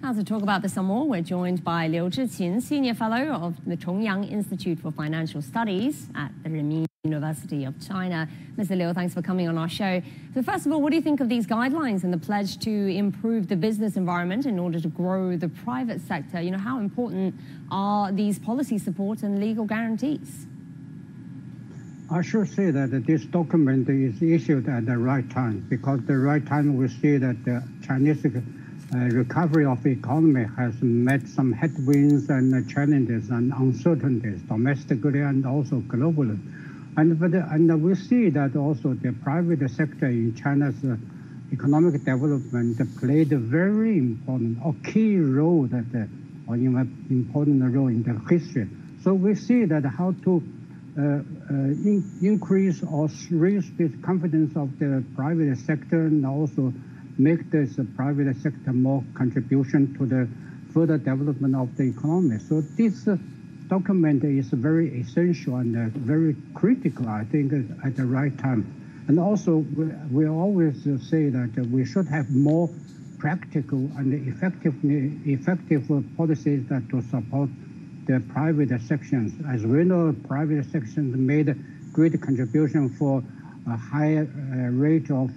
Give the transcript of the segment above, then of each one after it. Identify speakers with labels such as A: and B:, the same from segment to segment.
A: Now to talk about this some more, we're joined by Liu Zhiqin, Senior Fellow of the Chongyang Institute for Financial Studies at the Renmin University of China. Mr. Liu, thanks for coming on our show. So first of all, what do you think of these guidelines and the pledge to improve the business environment in order to grow the private sector? You know, how important are these policy support and legal guarantees?
B: I should say that this document is issued at the right time, because the right time we see that the Chinese recovery of the economy has met some headwinds and challenges and uncertainties domestically and also globally. And we see that also the private sector in China's economic development played a very important or key role, or important role in the history. So we see that how to increase or raise the confidence of the private sector and also make this private sector more contribution to the further development of the economy. So this document is very essential and very critical, I think, at the right time. And also, we always say that we should have more practical and effective policies that to support the private sections. As we know, private sections made great contribution for a high rate of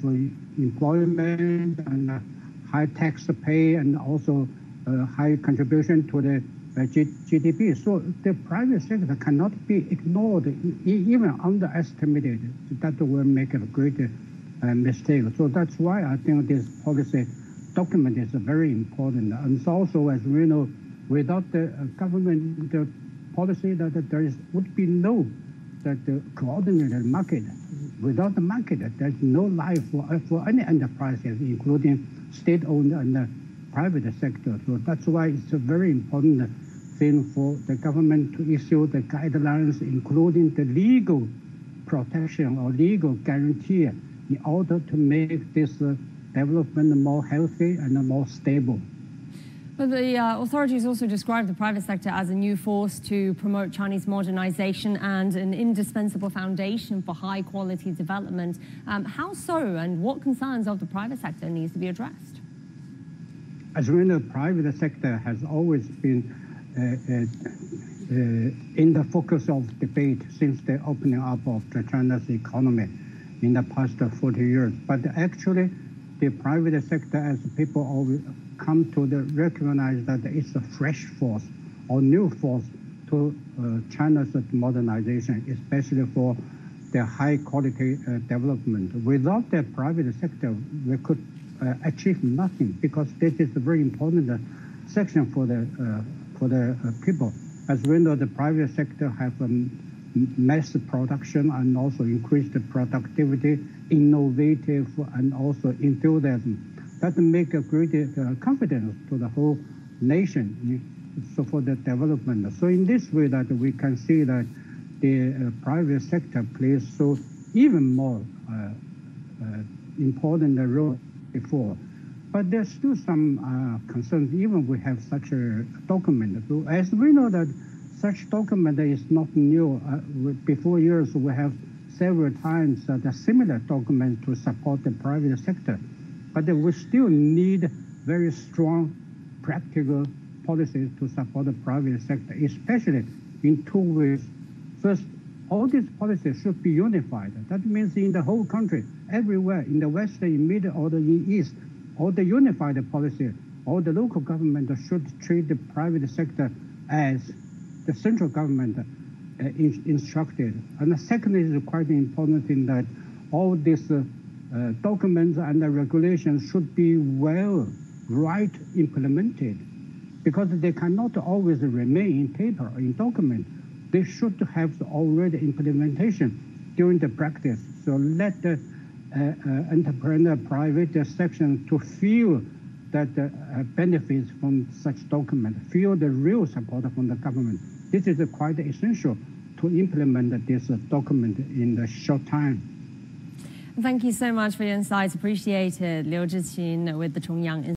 B: employment and high tax pay and also high contribution to the GDP. So the private sector cannot be ignored, even underestimated. That will make a great mistake. So that's why I think this policy document is very important. And also, as we know, without the government policy, that would be no coordinated market. Without the market, there's no life for any enterprises, including state-owned and private sector. So that's why it's a very important thing for the government to issue the guidelines, including the legal protection or legal guarantee in order to make this development more healthy and more stable.
A: But the authorities also described the private sector as a new force to promote Chinese modernization and an indispensable foundation for high-quality development. How so, and what concerns of the private sector needs to be addressed?
B: As we know, the private sector has always been in the focus of debate since the opening up of China's economy in the past 40 years. But actually, the private sector, as people always come to recognize that it's a fresh force or new force to China's modernization, especially for the high quality development. Without the private sector, we could achieve nothing, because this is a very important section for the people. As we know, the private sector have mass production and also increased productivity, innovative, and also enthusiasm. That make a great confidence to the whole nation, so for the development. So in this way, that we can see that the private sector plays so even more important role before. But there's still some concerns, even we have such a document. So as we know that such document is not new. Before years, we have several times the similar document to support the private sector. But we still need very strong practical policies to support the private sector, especially in two ways. First, all these policies should be unified. That means in the whole country, everywhere, in the West, in Middle, or in the East, all the unified policy, all the local government should treat the private sector as the central government instructed. And the second is quite important thing, that all these documents and the regulations should be right implemented, because they cannot always remain in paper or in document. They should have already implementation during the practice. So let the entrepreneur, private section to feel that benefits from such document, feel the real support from the government. This is quite essential to implement this document in the short time.
A: Thank you so much for your insights. Appreciate it. Liu Zhiqin with the Chongyang Institute.